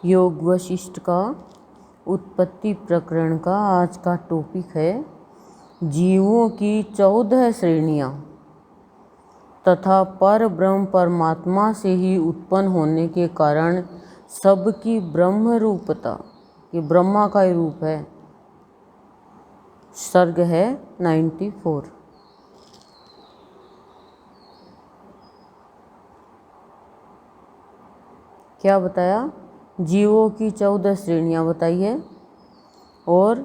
योग वशिष्ठ का उत्पत्ति प्रकरण का आज का टॉपिक है जीवों की 14 श्रेणियाँ तथा पर ब्रह्म परमात्मा से ही उत्पन्न होने के कारण सबकी ब्रह्म रूपता, ये ब्रह्मा का ही रूप है। सर्ग है 94। क्या बताया? जीवों की 14 श्रेणियाँ बताई है और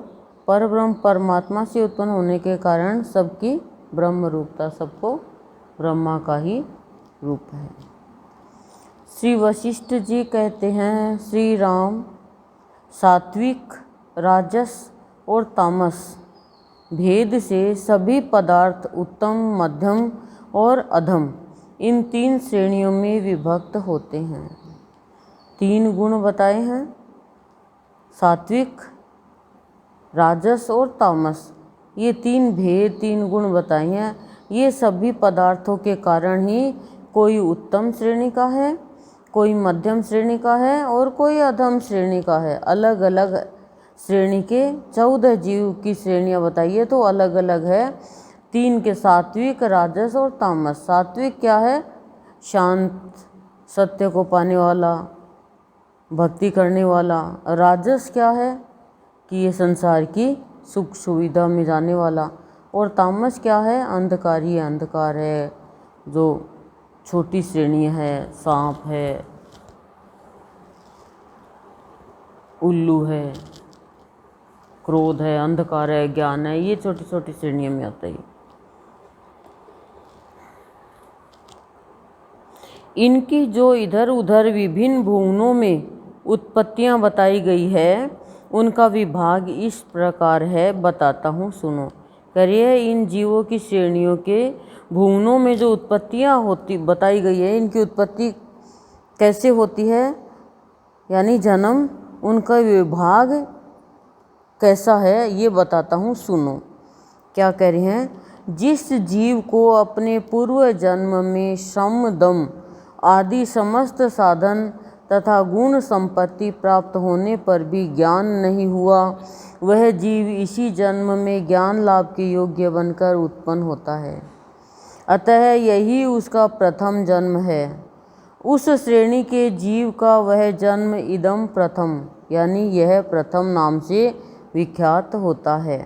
परब्रह्म परमात्मा से उत्पन्न होने के कारण सबकी ब्रह्म रूपता, सबको ब्रह्मा का ही रूप है। श्री वशिष्ठ जी कहते हैं, श्री राम सात्विक, राजस और तामस भेद से सभी पदार्थ उत्तम, मध्यम और अधम इन 3 श्रेणियों में विभक्त होते हैं। 3 गुण बताए हैं, सात्विक, राजस और तामस, ये 3 भेद, 3 गुण बताए हैं। ये सभी पदार्थों के कारण ही कोई उत्तम श्रेणी का है, कोई मध्यम श्रेणी का है और कोई अधम श्रेणी का है। अलग अलग श्रेणी के 14 जीव की श्रेणियाँ बताइए तो अलग अलग है। 3 के सात्विक, राजस और तामस। सात्विक क्या है? शांत, सत्य को पाने वाला, भक्ति करने वाला। राजस क्या है? कि ये संसार की सुख सुविधा में जाने वाला। और तामस क्या है? अंधकारी, अंधकार है, जो छोटी श्रेणी है, सांप है, उल्लू है, क्रोध है, अंधकार है, ज्ञान है, ये छोटी छोटी श्रेणियों में आता है। इनकी जो इधर उधर विभिन्न भुवनों में उत्पत्तियां बताई गई है, उनका विभाग इस प्रकार है, बताता हूँ, सुनो। करिए, इन जीवों की श्रेणियों के भुवनों में जो उत्पत्तियां होती बताई गई है, इनकी उत्पत्ति कैसे होती है, यानी जन्म, उनका विभाग कैसा है, ये बताता हूँ, सुनो। क्या कह रहे हैं? जिस जीव को अपने पूर्व जन्म में श्रम, दम आदि समस्त साधन तथा गुण संपत्ति प्राप्त होने पर भी ज्ञान नहीं हुआ, वह जीव इसी जन्म में ज्ञान लाभ के योग्य बनकर उत्पन्न होता है। अतः यही उसका प्रथम जन्म है। उस श्रेणी के जीव का वह जन्म इदम प्रथम, यानी यह प्रथम नाम से विख्यात होता है।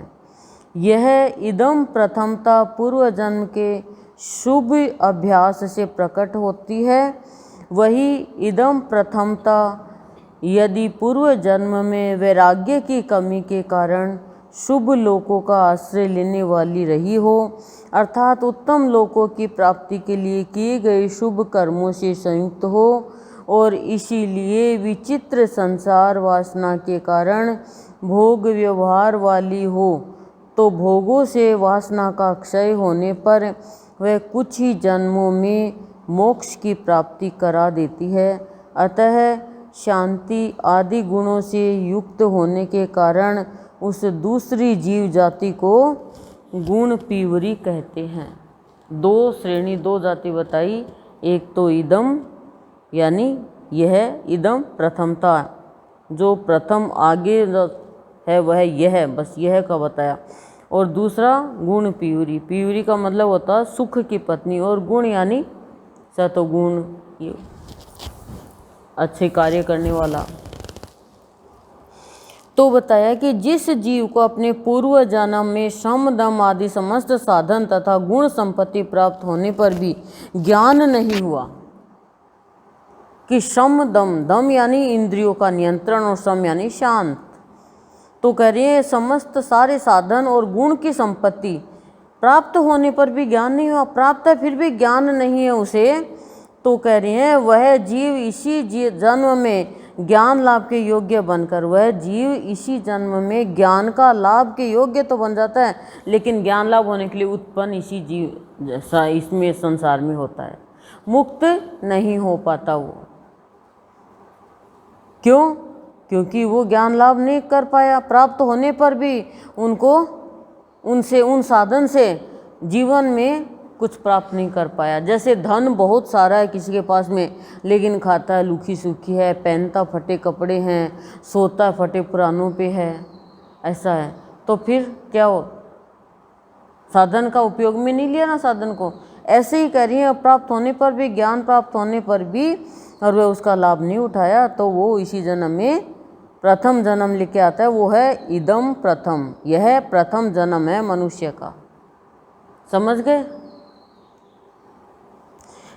यह इदम प्रथमता पूर्व जन्म के शुभ अभ्यास से प्रकट होती है। वही इदम प्रथमता यदि पूर्व जन्म में वैराग्य की कमी के कारण शुभ लोकों का आश्रय लेने वाली रही हो, अर्थात उत्तम लोकों की प्राप्ति के लिए किए गए शुभ कर्मों से संयुक्त हो, और इसीलिए विचित्र संसार वासना के कारण भोग व्यवहार वाली हो, तो भोगों से वासना का क्षय होने पर वह कुछ ही जन्मों में मोक्ष की प्राप्ति करा देती है। अतः शांति आदि गुणों से युक्त होने के कारण उस दूसरी जीव जाति को गुण पीवरी कहते हैं। 2 श्रेणी, 2 जाति बताई। एक तो इदम, यानी यह इदम प्रथमता, जो प्रथम आगे है वह यह, बस यह का बताया। और दूसरा गुण पीवरी। पीवरी का मतलब होता है सुख की पत्नी, और गुण यानी सतोगुण, ये अच्छे कार्य करने वाला। तो बताया कि जिस जीव को अपने पूर्व जन्म में श्रम, दम आदि समस्त साधन तथा गुण संपत्ति प्राप्त होने पर भी ज्ञान नहीं हुआ, कि श्रम, दम, दम यानी इंद्रियों का नियंत्रण और श्रम यानी शांत, तो कह रहे हैं समस्त सारे साधन और गुण की संपत्ति प्राप्त होने पर भी ज्ञान नहीं हुआ। प्राप्त है फिर भी ज्ञान नहीं है उसे, तो कह रहे हैं वह जीव इसी जन्म में ज्ञान लाभ के योग्य बनकर, वह जीव इसी जन्म में ज्ञान का लाभ के योग्य तो बन जाता है, लेकिन ज्ञान लाभ होने के लिए उत्पन्न इसी जीव जैसा इसमें संसार में होता है, मुक्त नहीं हो पाता वो। क्यों? क्योंकि वो ज्ञान लाभ नहीं कर पाया। प्राप्त होने पर भी उनको उन साधन से जीवन में कुछ प्राप्त नहीं कर पाया। जैसे धन बहुत सारा है किसी के पास में, लेकिन खाता है लूखी सूखी है, पहनता फटे कपड़े हैं, सोता फटे पुरानों पे है, ऐसा है, तो फिर क्या हो, साधन का उपयोग में नहीं लिया ना साधन को। ऐसे ही कह रही है, प्राप्त होने पर भी, ज्ञान प्राप्त होने पर भी, और वह उसका लाभ नहीं उठाया, तो वो इसी जन्म में प्रथम जन्म लेके आता है, वो है इदम प्रथम। यह प्रथम जन्म है मनुष्य का, समझ गए।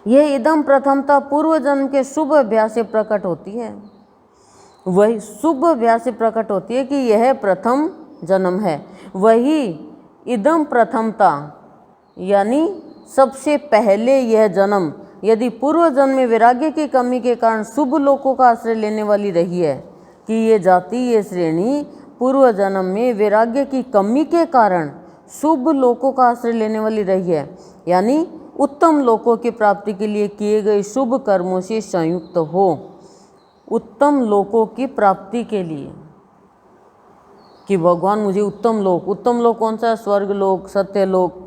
यह इदम प्रथमता पूर्व जन्म के शुभ अभ्यास से प्रकट होती है। वही शुभ अभ्यास से प्रकट होती है कि यह प्रथम जन्म है। वही इदम प्रथमता यानी सबसे पहले यह जन्म यदि पूर्व जन्म में वैराग्य की कमी के कारण शुभ लोकों का आश्रय लेने वाली रही है, कि ये जाति, ये श्रेणी पूर्व जन्म में वैराग्य की कमी के कारण शुभ लोकों का आश्रय लेने वाली रही है, यानी उत्तम लोकों की प्राप्ति के लिए किए गए शुभ कर्मों से संयुक्त हो। उत्तम लोकों की प्राप्ति के लिए कि भगवान मुझे उत्तम लोक कौन सा है? स्वर्ग लोक, सत्य लोक,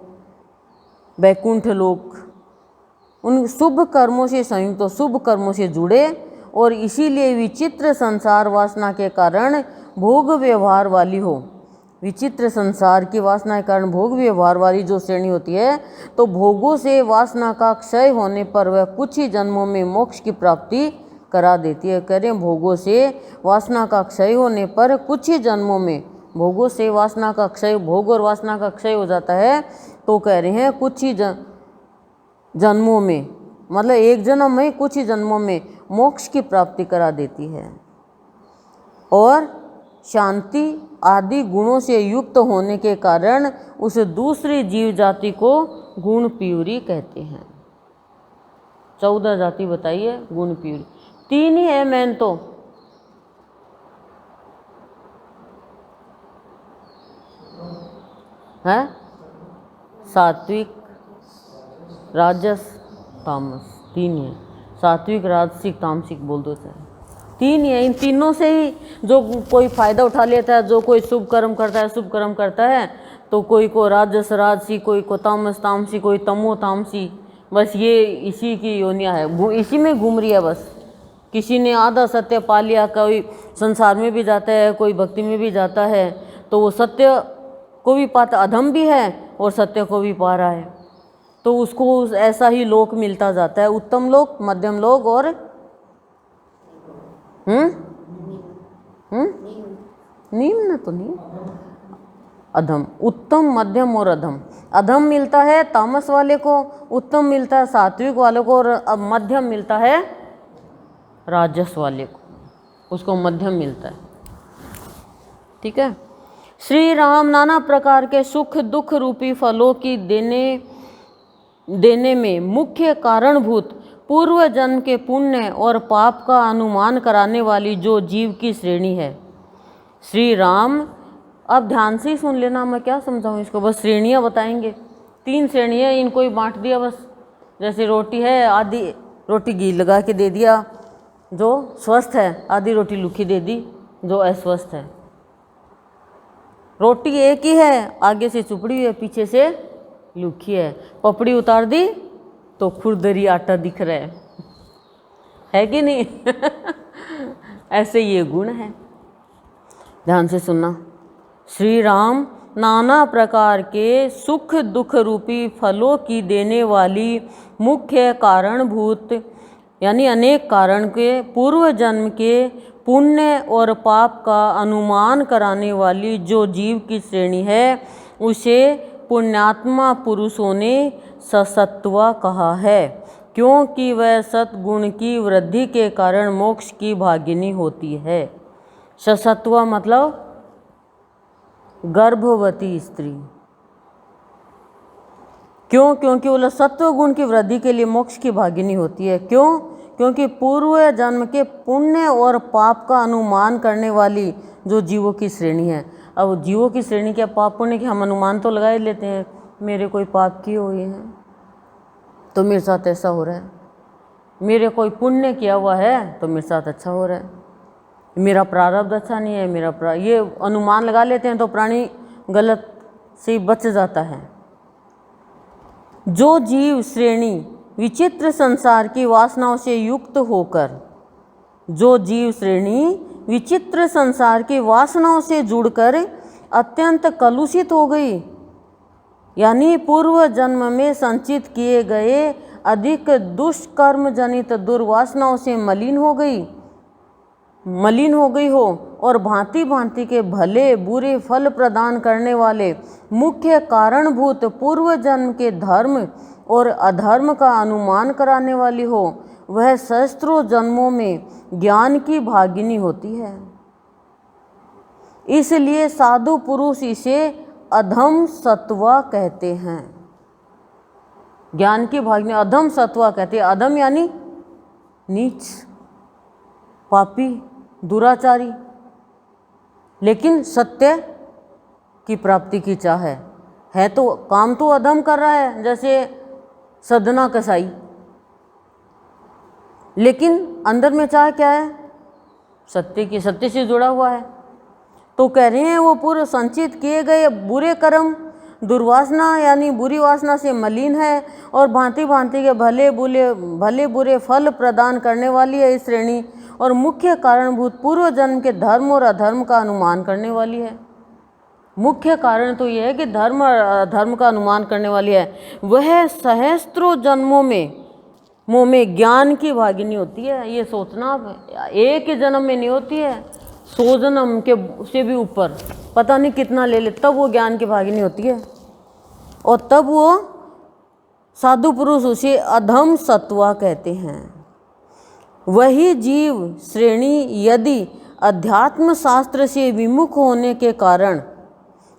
वैकुंठ लोक, उन शुभ कर्मों से संयुक्त हो, शुभ कर्मों से जुड़े, और इसीलिए विचित्र संसार वासना के कारण भोग व्यवहार वाली हो। विचित्र संसार की वासना के कारण भोग व्यवहार वाली जो श्रेणी होती है, तो भोगों से वासना का क्षय होने पर वह कुछ ही जन्मों में मोक्ष की प्राप्ति करा देती है। कह रहे हैं भोगों से वासना का क्षय होने पर कुछ ही जन्मों में, भोगों से वासना का क्षय, भोग और वासना का क्षय हो जाता है, तो कह रहे हैं कुछ ही जन्मों में, मतलब एक जन्म में कुछ ही जन्मों में मोक्ष की प्राप्ति करा देती है। और शांति आदि गुणों से युक्त होने के कारण उसे दूसरी जीव जाति को गुण प्यूरी कहते हैं। 14 जाति बताइए गुण प्यूरी, 3 ही है मैन तो, है सात्विक, राजस, तामस, 3 है। सात्विक, राजसिक, तामसिक बोल दो चाहे, 3 है। इन तीनों से ही जो कोई फायदा उठा लेता है, जो कोई शुभ कर्म करता है, शुभ कर्म करता है, तो कोई को राजस राजसी, कोई को तामस तामसी, कोई तमो तामसी, बस ये इसी की योनिया है, इसी में घूम रही है बस। किसी ने आधा सत्य पा लिया, कोई संसार में भी जाता है, कोई भक्ति में भी जाता है, तो वो सत्य को भी पाता, अधम भी है और सत्य को भी पा रहा है, तो उसको ऐसा ही लोक मिलता जाता है, उत्तम लोक, मध्यम लोक और निम्न तो नहीं, अधम। उत्तम, मध्यम और अधम। अधम मिलता है तामस वाले को, उत्तम मिलता है सात्विक वाले को, और मध्यम मिलता है राजस वाले को, उसको मध्यम मिलता है। ठीक है। श्री राम नाना प्रकार के सुख दुख रूपी फलों की देने में मुख्य कारणभूत पूर्व जन्म के पुण्य और पाप का अनुमान कराने वाली जो जीव की श्रेणी है। श्री राम, अब ध्यान से ही सुन लेना, मैं क्या समझाऊँ इसको, बस श्रेणियाँ बताएंगे। 3 श्रेणियाँ, इनको ही बांट दिया बस। जैसे रोटी है, आधी रोटी घी लगा के दे दिया जो स्वस्थ है, आधी रोटी लूखी दे दी जो अस्वस्थ है। रोटी एक ही है, आगे से चुपड़ी है, पीछे से लूखी है। पपड़ी उतार दी तो खुरदरी आटा दिख रहा है कि नहीं? ऐसे ये गुण है, ध्यान से सुनना। श्री राम नाना प्रकार के सुख दुख रूपी फलों की देने वाली मुख्य कारणभूत, यानी अनेक कारण के पूर्व जन्म के पुण्य और पाप का अनुमान कराने वाली जो जीव की श्रेणी है, उसे पुण्यात्मा पुरुषों ने ससत्वा कहा है, क्योंकि वह सद्गुण की वृद्धि के कारण मोक्ष की भागिनी होती है। ससत्वा मतलब गर्भवती स्त्री। क्यों? क्योंकि वो सत्व गुण की वृद्धि के लिए मोक्ष की भागिनी होती है। क्यों? क्योंकि पूर्व जन्म के पुण्य और पाप का अनुमान करने वाली जो जीवों की श्रेणी है। अब जीवों की श्रेणी क्या, पाप पुण्य की हम अनुमान तो लगा ही लेते हैं, मेरे कोई पाप किए हुए हैं तो मेरे साथ ऐसा हो रहा है, मेरे कोई पुण्य किया हुआ है तो मेरे साथ अच्छा हो रहा है, मेरा प्रारब्ध अच्छा नहीं है, ये अनुमान लगा लेते हैं, तो प्राणी गलत से बच जाता है। जो जीव श्रेणी विचित्र संसार की वासनाओं से युक्त होकर, जो जीव श्रेणी विचित्र संसार की वासनाओं से जुड़कर अत्यंत कलुषित हो गई, यानी पूर्व जन्म में संचित किए गए अधिक दुष्कर्म जनित दुर्वासनाओं से मलिन हो गई हो और भांति भांति के भले बुरे फल प्रदान करने वाले मुख्य कारणभूत पूर्व जन्म के धर्म और अधर्म का अनुमान कराने वाली हो, वह सहस्त्रों जन्मों में ज्ञान की भागिनी होती है। इसलिए साधु पुरुष इसे अधम सत्वा कहते हैं। ज्ञान की भागिनी अधम सत्वा कहते हैं। अधम यानी नीच, पापी, दुराचारी, लेकिन सत्य की प्राप्ति की चाह है तो काम तो अधम कर रहा है, जैसे सदना कसाई, लेकिन अंदर में चाह क्या है? सत्य की, सत्य से जुड़ा हुआ है। तो कह रहे हैं वो पूर्व संचित किए गए बुरे कर्म दुर्वासना यानी बुरी वासना से मलिन है और भांति भांति के भले बुरे फल प्रदान करने वाली है इस श्रेणी, और मुख्य कारणभूत पूर्व जन्म के धर्म और अधर्म का अनुमान करने वाली है। मुख्य कारण तो यह है कि धर्म और अधर्म का अनुमान करने वाली है। वह सहस्त्रों जन्मों में ज्ञान की भागिनी होती है। ये सोचना एक ही जन्म में नहीं होती है, 100 जन्म के से भी ऊपर, पता नहीं कितना ले तब वो ज्ञान की भागिनी होती है, और तब वो साधु पुरुष उसे अधम सत्वा कहते हैं। वही जीव श्रेणी यदि अध्यात्म शास्त्र से विमुख होने के कारण,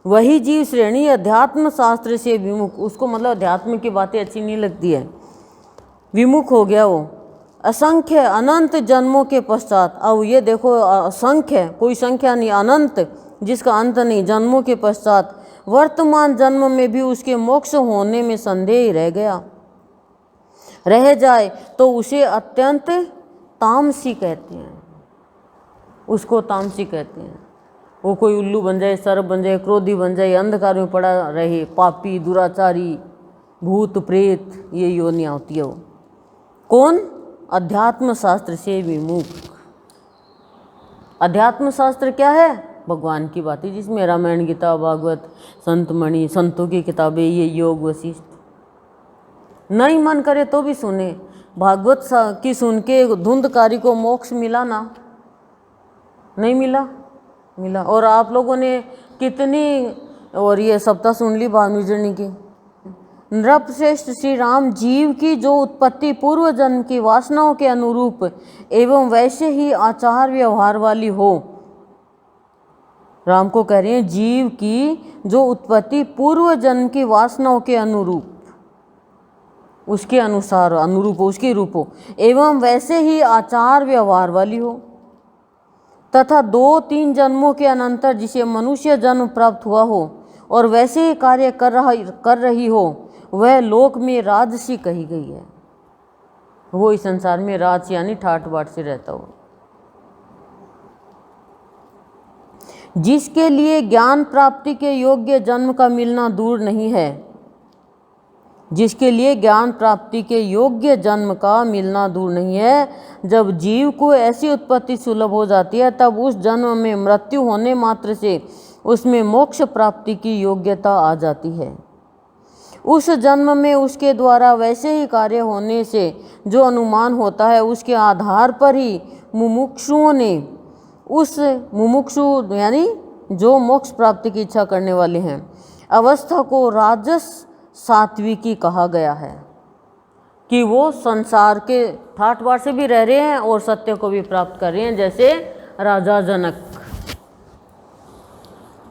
वही जीव श्रेणी अध्यात्म शास्त्र से विमुख, उसको मतलब अध्यात्म की बातें अच्छी नहीं लगती है, विमुख हो गया वो असंख्य अनंत जन्मों के पश्चात। अब ये देखो, असंख्य कोई संख्या नहीं, अनंत जिसका अंत नहीं, जन्मों के पश्चात वर्तमान जन्म में भी उसके मोक्ष होने में संदेह रह जाए तो उसे अत्यंत तामसी कहते हैं। उसको तामसी कहते हैं। वो कोई उल्लू बन जाए, सर्प बन जाए, क्रोधी बन जाए, अंधकार में पड़ा रहे, पापी, दुराचारी, भूत प्रेत, ये योनियाँ होती है। वो कौन? अध्यात्म शास्त्र से विमुख। अध्यात्म शास्त्र क्या है? भगवान की बातें, जिसमें रामायण, गीता, भागवत, संतमणि, संतों की किताबें, ये योग वशिष्ठ। नहीं मन करे तो भी सुने। भागवत की सुन के धुंधकारी को मोक्ष मिला ना? नहीं मिला। और आप लोगों ने कितनी, और ये सप्ताह सुन ली भानुजनी की। नृपश्रेष्ठ श्री राम जीव की जो उत्पत्ति पूर्व जन्म की वासनाओं के अनुरूप एवं वैसे ही आचार व्यवहार वाली हो, राम को कह रहे हैं जीव की जो उत्पत्ति पूर्व जन्म की वासनाओं के अनुरूप, उसके अनुसार अनुरूप हो, उसके रूप हो, एवं वैसे ही आचार व्यवहार वाली हो, तथा 2-3 जन्मों के अनंतर जिसे मनुष्य जन्म प्राप्त हुआ हो और वैसे ही कार्य कर रही हो, वह लोक में राजसी कही गई है। वो इस संसार में राज यानी ठाट बाट से रहता हो। जिसके लिए ज्ञान प्राप्ति के योग्य जन्म का मिलना दूर नहीं है, जिसके लिए ज्ञान प्राप्ति के योग्य जन्म का मिलना दूर नहीं है, जब जीव को ऐसी उत्पत्ति सुलभ हो जाती है तब उस जन्म में मृत्यु होने मात्र से उसमें मोक्ष प्राप्ति की योग्यता आ जाती है। उस जन्म में उसके द्वारा वैसे ही कार्य होने से जो अनुमान होता है, उसके आधार पर ही मुमुक्षुओं ने, उस मुमुक्षु यानी जो मोक्ष प्राप्ति की इच्छा करने वाले हैं, अवस्था को राजस सात्विकी कहा गया है कि वो संसार के ठाट बाट से भी रह रहे हैं और सत्य को भी प्राप्त कर रहे हैं, जैसे राजा जनक।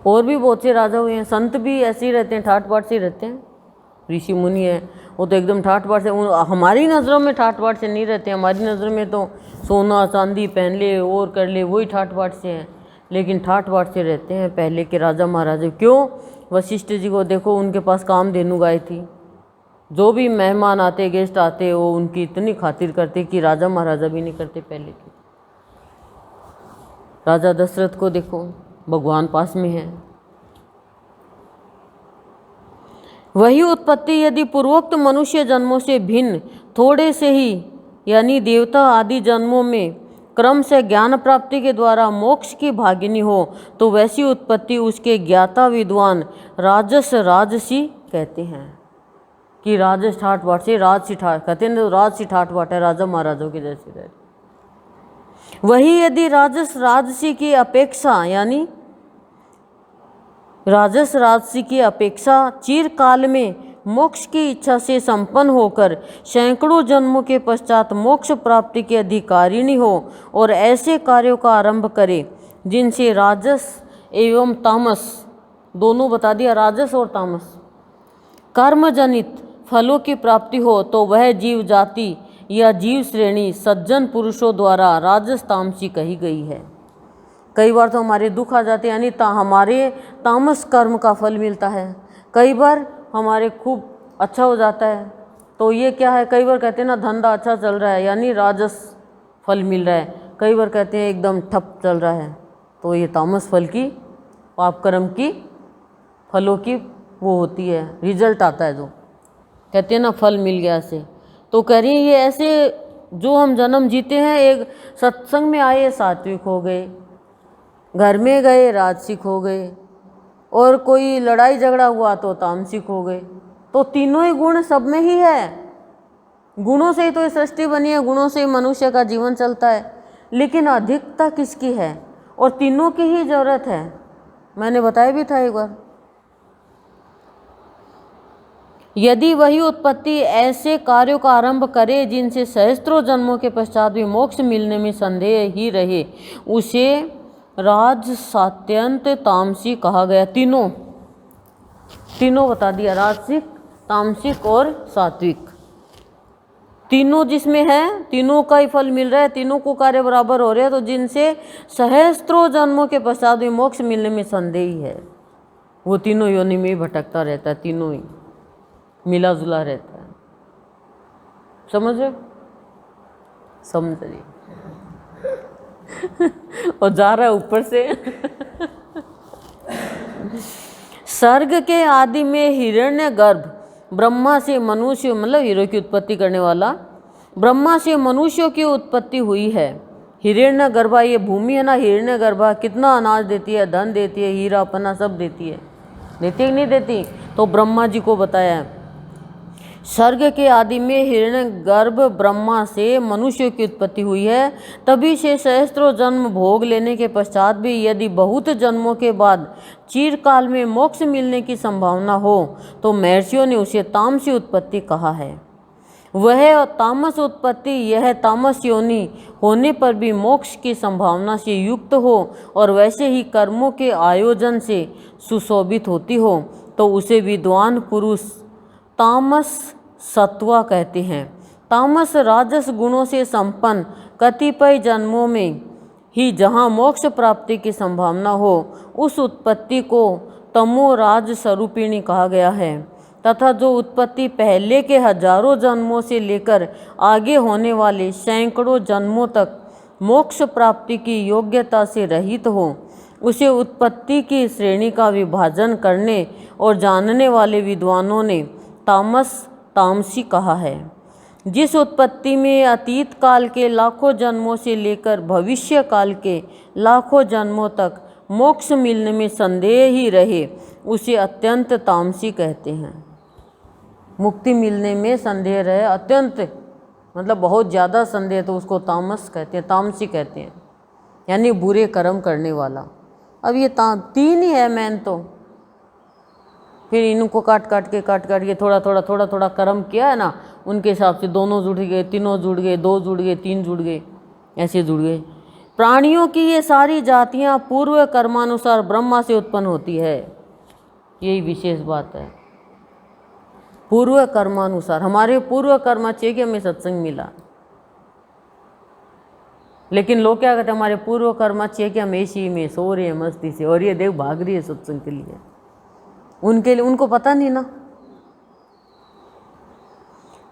और भी बहुत से राजा हुए हैं, संत भी ऐसे ही रहते हैं, ठाट बाट से रहते हैं। ऋषि मुनि है, वो तो एकदम ठाट बाट से, हमारी नज़रों में ठाट बाट से नहीं रहते। हमारी नज़र में तो सोना चांदी पहन ले और कर ले, वही ठाट बाट से हैं, लेकिन ठाट बाट से रहते हैं पहले के राजा महाराजा। क्यों? वशिष्ठ जी को देखो, उनके पास कामधेनु गाय थी। जो भी मेहमान आते, गेस्ट आते, वो उनकी इतनी खातिर करते कि राजा महाराजा भी नहीं करते पहले के। राजा दशरथ को देखो, भगवान पास में है। वही उत्पत्ति यदि पूर्वोक्त मनुष्य जन्मों से भिन्न थोड़े से ही यानी देवता आदि जन्मों में क्रम से ज्ञान प्राप्ति के द्वारा मोक्ष की भागिनी हो तो वैसी उत्पत्ति उसके ज्ञाता विद्वान राजस राजसी कहते हैं। कि राजस ठाट बाट से राजसी ठाट कहते हैं, राजसी ठाट बाट है, राजा महाराजों की जैसी रहती। वही यदि राजस राजसी की अपेक्षा यानी राजस राजसी की अपेक्षा चिरकाल में मोक्ष की इच्छा से संपन्न होकर सैकड़ों जन्मों के पश्चात मोक्ष प्राप्ति के अधिकारिणी हो और ऐसे कार्यों का आरंभ करे जिनसे राजस एवं तामस दोनों बता दिया, राजस और तामस कर्मजनित फलों की प्राप्ति हो तो वह जीव जाति या जीव श्रेणी सज्जन पुरुषों द्वारा राजस तामसी कही गई है। कई बार तो हमारे दुख आ जाते हैं यानी हमारे तामस कर्म का फल मिलता है, कई बार हमारे खूब अच्छा हो जाता है तो ये क्या है, कई बार कहते हैं ना धंधा अच्छा चल रहा है यानी राजस फल मिल रहा है, कई बार कहते हैं एकदम ठप चल रहा है तो ये तामस फल की पाप कर्म की फलों की वो होती है, रिजल्ट आता है जो कहते हैं ना फल मिल गया से। तो कह रही है ये ऐसे जो हम जन्म जीते हैं, एक सत्संग में आए सात्विक हो गए, घर में गए राजसिक हो गए, और कोई लड़ाई झगड़ा हुआ तो तामसिक हो गए। तो तीनों ही गुण सब में ही है, गुणों से ही तो ये सृष्टि बनी है, गुणों से ही मनुष्य का जीवन चलता है, लेकिन अधिकता किसकी है और तीनों की ही जरूरत है। मैंने बताया भी था एक बार, यदि वही उत्पत्ति ऐसे कार्यों का आरंभ करे जिनसे सहस्त्रों जन्मों के पश्चात भी मोक्ष मिलने में संदेह ही रहे, उसे राज सात्यंत तामसी कहा गया। तीनों बता दिया, राजसिक तामसिक और सात्विक, तीनों जिसमें है तीनों का ही फल मिल रहा है, तीनों को कार्य बराबर हो रहे हैं, तो जिनसे सहस्त्रों जन्मों के पश्चात भी मोक्ष मिलने में संदेह ही है, वो तीनों योनि में भटकता रहता है, तीनों ही मिला जुला रहता है। समझ रहे, समझ रही और जा रहा है ऊपर से। सर्ग के आदि में हिरण्यगर्भ ब्रह्मा से मनुष्य मतलब हीरो की उत्पत्ति करने वाला ब्रह्मा से मनुष्यों की उत्पत्ति हुई है। हिरण्यगर्भा ये भूमि है ना, हिरण्यगर्भा कितना अनाज देती है, धन देती है, हीरा पन्ना सब देती है कि नहीं देती? तो ब्रह्मा जी को बताया है सर्ग के आदि में हिरण्यगर्भ ब्रह्मा से मनुष्य की उत्पत्ति हुई है। तभी से सहस्त्रों जन्म भोग लेने के पश्चात भी यदि बहुत जन्मों के बाद चिरकाल में मोक्ष मिलने की संभावना हो तो महर्षियों ने उसे तामसी उत्पत्ति कहा है। वह तामस उत्पत्ति यह तामस योनि होने पर भी मोक्ष की संभावना से युक्त हो और वैसे ही कर्मों के आयोजन से सुशोभित होती हो तो उसे विद्वान पुरुष तामस सत्वा कहते हैं। तामस राजस गुणों से संपन्न कतिपय जन्मों में ही जहाँ मोक्ष प्राप्ति की संभावना हो उस उत्पत्ति को तमोराज स्वरूपिणी कहा गया है, तथा जो उत्पत्ति पहले के हजारों जन्मों से लेकर आगे होने वाले सैकड़ों जन्मों तक मोक्ष प्राप्ति की योग्यता से रहित हो उसे उत्पत्ति की श्रेणी का विभाजन करने और जानने वाले विद्वानों ने तामस तामसी कहा है। जिस उत्पत्ति में अतीत काल के लाखों जन्मों से लेकर भविष्य काल के लाखों जन्मों तक मोक्ष मिलने में संदेह ही रहे उसे अत्यंत तामसी कहते हैं। मुक्ति मिलने में संदेह रहे, अत्यंत मतलब बहुत ज़्यादा संदेह, तो उसको तामस कहते हैं, तामसी कहते हैं, यानी बुरे कर्म करने वाला। अब ये तीन ही है मैन, तो फिर इनको काट काट के थोड़ा थोड़ा कर्म किया है ना, उनके हिसाब से दोनों जुड़ गए, तीनों जुड़ गए, दो जुड़ गए, तीन जुड़ गए, ऐसे जुड़ गए। प्राणियों की ये सारी जातियां पूर्व कर्मानुसार ब्रह्मा से उत्पन्न होती है, यही विशेष बात है। पूर्व कर्मानुसार, हमारे पूर्व कर्म अच्छे कि हमें सत्संग मिला, लेकिन लोग क्या कहते हैं हमारे पूर्व कर्म अच्छे कि हम एसी में सो रहे हैं मस्ती से, और ये देव भाग रही है सत्संग के लिए, उनके लिए उनको पता नहीं ना।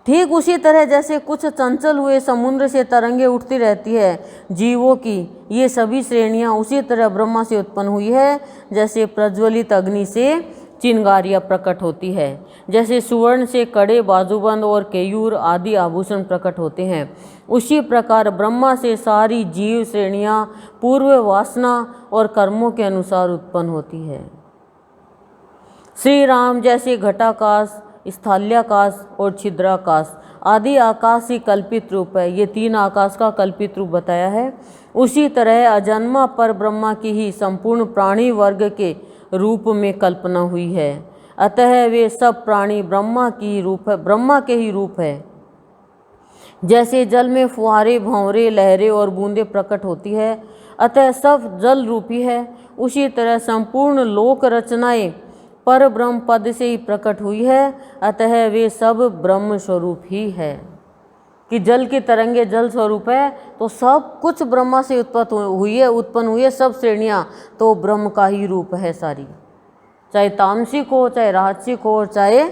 ठीक उसी तरह जैसे कुछ चंचल हुए समुद्र से तरंगे उठती रहती है जीवों की ये सभी श्रेणियां उसी तरह ब्रह्मा से उत्पन्न हुई है, जैसे प्रज्वलित अग्नि से चिनगारियाँ प्रकट होती है। जैसे सुवर्ण से कड़े, बाजूबंद और केयूर आदि आभूषण प्रकट होते हैं, उसी प्रकार ब्रह्मा से सारी जीव श्रेणियाँ पूर्व वासना और कर्मों के अनुसार उत्पन्न होती है। श्री राम जैसे घटाकाश, स्थाल्याकाश और छिद्राकाश आदि आकाश ही कल्पित रूप है, ये 3 आकाश का कल्पित रूप बताया है। उसी तरह अजन्मा पर ब्रह्मा की ही संपूर्ण प्राणी वर्ग के रूप में कल्पना हुई है। अतः वे सब प्राणी ब्रह्मा की रूप है, ब्रह्मा के ही रूप है। जैसे जल में फुहारे, भंवरे, लहरें और बूंदें प्रकट होती है, अतः सब जल रूपी है। उसी तरह संपूर्ण लोक रचनाएं पर ब्रह्म पद से ही प्रकट हुई है, अतः वे सब ब्रह्म स्वरूप ही है। कि जल की तरंगे जल स्वरूप है, तो सब कुछ ब्रह्मा से उत्पन्न हुई है सब श्रेणियाँ, तो ब्रह्म का ही रूप है सारी, चाहे तामसिक हो, चाहे राजसिक हो, चाहे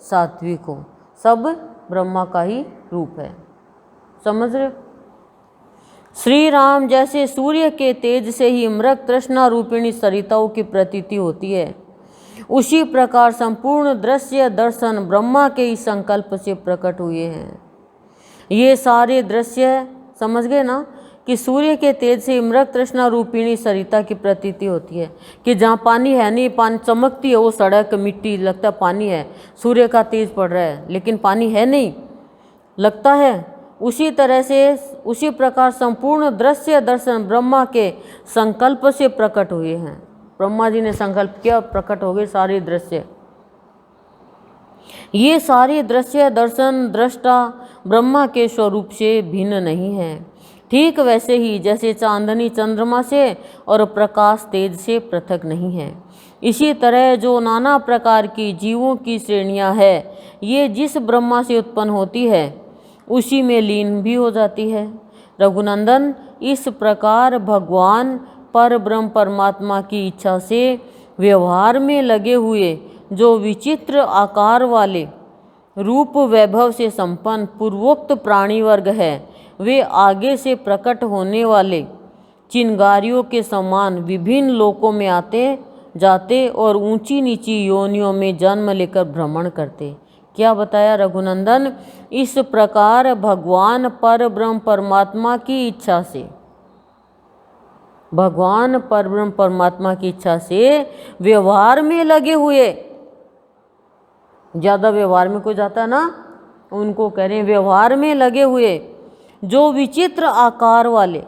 सात्विक हो, सब ब्रह्मा का ही रूप है। समझ रहे? श्री राम जैसे सूर्य के तेज से ही मृग तृष्णा रूपिणी सरिताओं की प्रतीति होती है, उसी प्रकार संपूर्ण दृश्य दर्शन ब्रह्मा के ही संकल्प से प्रकट हुए हैं। ये सारे दृश्य समझ गए ना, कि सूर्य के तेज से मृग तृष्णा रूपिणी सरिता की प्रतीति होती है, कि जहाँ पानी है नहीं, पानी चमकती है वो सड़क मिट्टी, लगता है पानी है, सूर्य का तेज पड़ रहा है लेकिन पानी है नहीं, लगता है। उसी तरह से उसी प्रकार संपूर्ण दृश्य दर्शन ब्रह्मा के संकल्प से प्रकट हुए हैं। ब्रह्मा जी ने संकल्प किया, प्रकट हो गए सारे दृश्य। ये सारे दृश्य दर्शन दृष्टा ब्रह्मा के स्वरूप से भिन्न नहीं है। ठीक वैसे ही जैसे चांदनी चंद्रमा से और प्रकाश तेज से पृथक नहीं है, इसी तरह जो नाना प्रकार की जीवों की श्रेणियां है, ये जिस ब्रह्मा से उत्पन्न होती है उसी में लीन भी हो जाती है। रघुनंदन, इस प्रकार भगवान पर ब्रह्म परमात्मा की इच्छा से व्यवहार में लगे हुए जो विचित्र आकार वाले रूप वैभव से संपन्न पूर्वोक्त प्राणी वर्ग है, वे आगे से प्रकट होने वाले चिनगारियों के समान विभिन्न लोकों में आते जाते और ऊंची नीची योनियों में जन्म लेकर भ्रमण करते। क्या बताया रघुनंदन? इस प्रकार भगवान पर ब्रह्म परमात्मा की इच्छा से, भगवान पर ब्रह्म परमात्मा की इच्छा से व्यवहार में लगे हुए, ज़्यादा व्यवहार में कोई जाता है ना, उनको कह रहे हैं व्यवहार में लगे हुए जो विचित्र आकार वाले।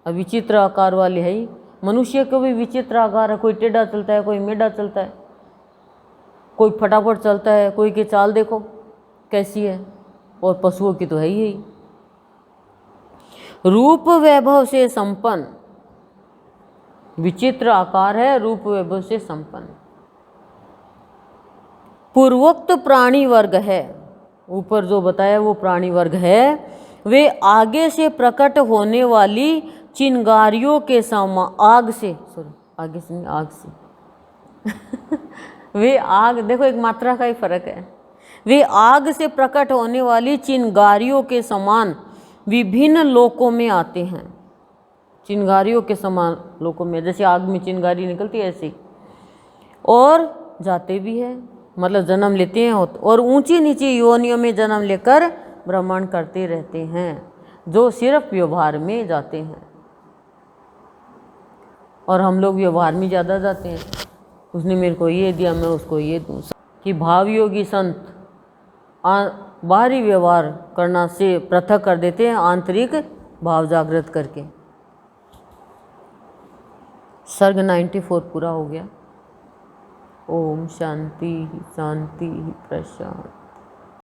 अब विचित्र आकार वाले है ही, मनुष्य को भी विचित्र आकार है, कोई टेढ़ा चलता है, कोई मेढ़ा चलता है, कोई फटाफट चलता है, कोई की चाल देखो कैसी है, और पशुओं की तो है ही। रूप वैभव से संपन्न, विचित्र आकार है, रूप वैभव से संपन्न पूर्वोक्त प्राणी वर्ग है। ऊपर जो बताया वो प्राणी वर्ग है, वे आगे से प्रकट होने वाली चिनगारियों के समान, आग से, आगे से नहीं, आग से वे आग, देखो एक मात्रा का ही फर्क है, वे आग से प्रकट होने वाली चिनगारियों के समान विभिन्न लोकों में आते हैं। चिनगारियों के समान लोकों में, जैसे आग में चिनगारी निकलती है ऐसे, और जाते भी हैं, मतलब जन्म लेते हैं और ऊंची नीची योनियों में जन्म लेकर भ्रमण करते रहते हैं, जो सिर्फ व्यवहार में जाते हैं। और हम लोग व्यवहार में ज़्यादा जाते हैं, उसने मेरे को ये दिया मैं उसको ये दूँ। कि भाव योगी संत बाहरी व्यवहार करना से पृथक कर देते हैं आंतरिक भाव जागृत करके। सर्ग 94 पूरा हो गया। ओम शांति शांति प्रशांति।